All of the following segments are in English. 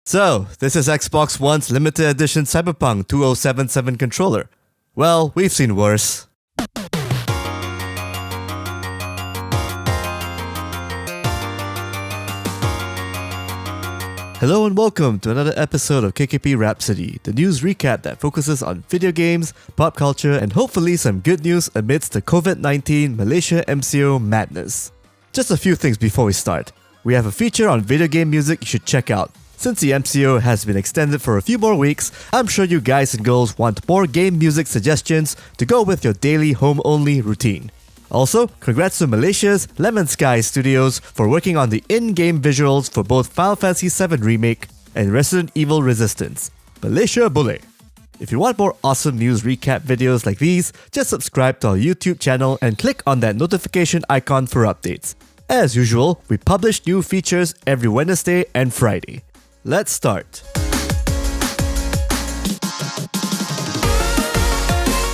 So, this is Xbox One's limited edition Cyberpunk 2077 controller. Well, we've seen worse. Hello and welcome to another episode of KKP Rhapsody, the news recap that focuses on video games, pop culture, and hopefully some good news amidst the COVID-19 Malaysia MCO madness. Just a few things before we start. We have a feature on video game music you should check out. Since the MCO has been extended for a few more weeks, I'm sure you guys and girls want more game music suggestions to go with your daily home-only routine. Also, congrats to Malaysia's Lemon Sky Studios for working on the in-game visuals for both Final Fantasy VII Remake and Resident Evil Resistance. Malaysia Boleh! If you want more awesome news recap videos like these, just subscribe to our YouTube channel and click on that notification icon for updates. As usual, we publish new features every Wednesday and Friday. Let's start.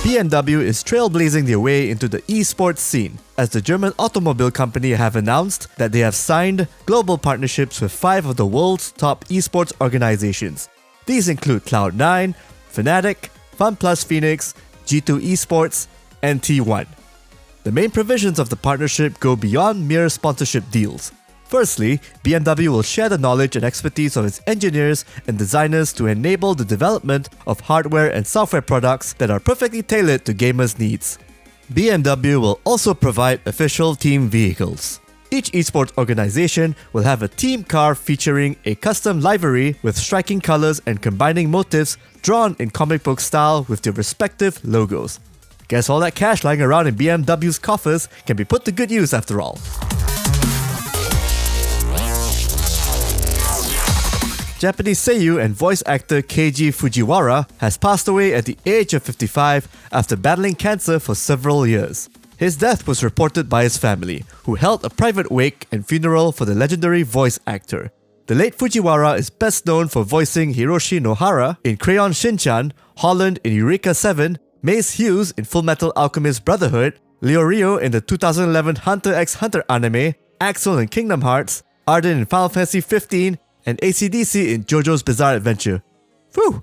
BMW is trailblazing their way into the eSports scene, as the German automobile company have announced that they have signed global partnerships with 5 of the world's top eSports organizations. These include Cloud9, Fnatic, FunPlus Phoenix, G2 Esports, and T1. The main provisions of the partnership go beyond mere sponsorship deals. Firstly, BMW will share the knowledge and expertise of its engineers and designers to enable the development of hardware and software products that are perfectly tailored to gamers' needs. BMW will also provide official team vehicles. Each esports organization will have a team car featuring a custom livery with striking colors and combining motifs drawn in comic book style with their respective logos. Guess all that cash lying around in BMW's coffers can be put to good use after all. Japanese Seiyuu and voice actor Keiji Fujiwara has passed away at the age of 55 after battling cancer for several years. His death was reported by his family, who held a private wake and funeral for the legendary voice actor. The late Fujiwara is best known for voicing Hiroshi Nohara in Crayon Shin-chan, Holland in Eureka 7, Mace Hughes in Fullmetal Alchemist Brotherhood, Leorio in the 2011 Hunter x Hunter anime, Axel in Kingdom Hearts, Arden in Final Fantasy 15, and AC/DC in JoJo's Bizarre Adventure. Whew!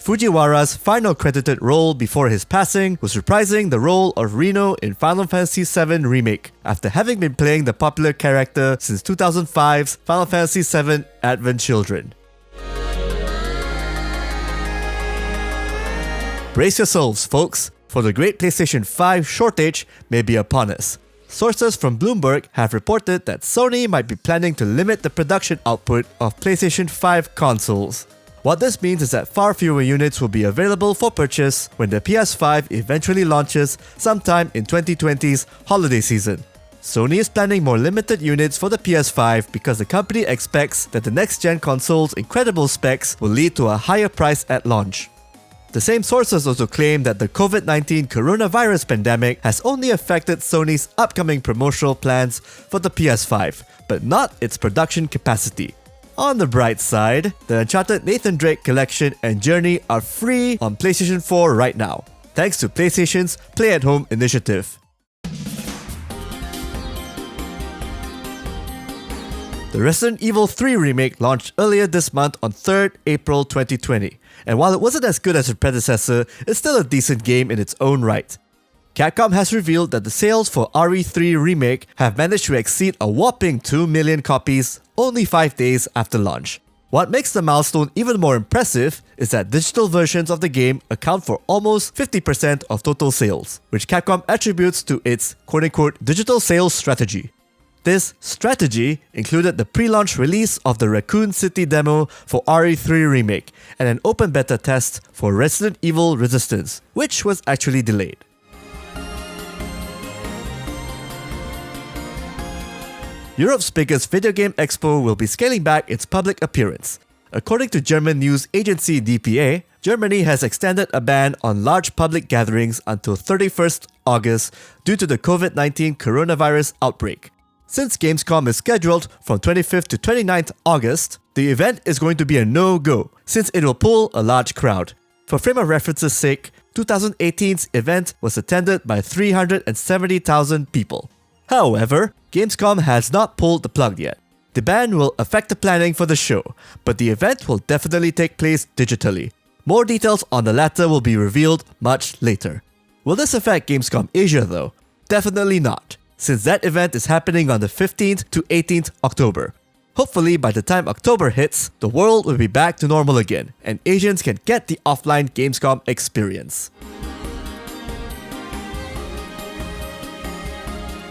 Fujiwara's final credited role before his passing was reprising the role of Reno in Final Fantasy VII Remake, after having been playing the popular character since 2005's Final Fantasy VII Advent Children. Brace yourselves, folks, for the great PlayStation 5 shortage may be upon us. Sources from Bloomberg have reported that Sony might be planning to limit the production output of PlayStation 5 consoles. What this means is that far fewer units will be available for purchase when the PS5 eventually launches sometime in 2020's holiday season. Sony is planning more limited units for the PS5 because the company expects that the next-gen console's incredible specs will lead to a higher price at launch. The same sources also claim that the COVID-19 coronavirus pandemic has only affected Sony's upcoming promotional plans for the PS5, but not its production capacity. On the bright side, the Uncharted Nathan Drake Collection and Journey are free on PlayStation 4 right now, thanks to PlayStation's Play at Home initiative. The Resident Evil 3 remake launched earlier this month on 3rd April 2020, and while it wasn't as good as its predecessor, it's still a decent game in its own right. Capcom has revealed that the sales for RE3 Remake have managed to exceed a whopping 2 million copies only 5 days after launch. What makes the milestone even more impressive is that digital versions of the game account for almost 50% of total sales, which Capcom attributes to its quote-unquote digital sales strategy. This strategy included the pre-launch release of the Raccoon City demo for RE3 Remake and an open beta test for Resident Evil Resistance, which was actually delayed. Europe's biggest video game expo will be scaling back its public appearance. According to German news agency dpa, Germany has extended a ban on large public gatherings until 31st August due to the COVID-19 coronavirus outbreak. Since Gamescom is scheduled from 25th to 29th August, the event is going to be a no-go since it will pull a large crowd. For frame of reference's sake, 2018's event was attended by 370,000 people. However, Gamescom has not pulled the plug yet. The ban will affect the planning for the show, but the event will definitely take place digitally. More details on the latter will be revealed much later. Will this affect Gamescom Asia though? Definitely not, since that event is happening on the 15th to 18th October. Hopefully by the time October hits, the world will be back to normal again, and Asians can get the offline Gamescom experience.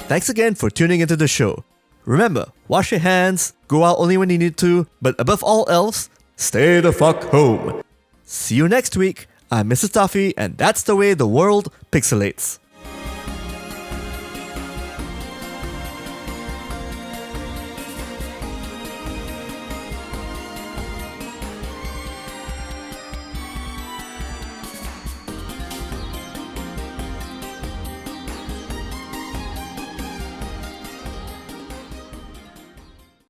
Thanks again for tuning into the show. Remember, wash your hands, go out only when you need to, but above all else, stay the fuck home. See you next week. I'm Mr. Toffee, and that's the way the world pixelates.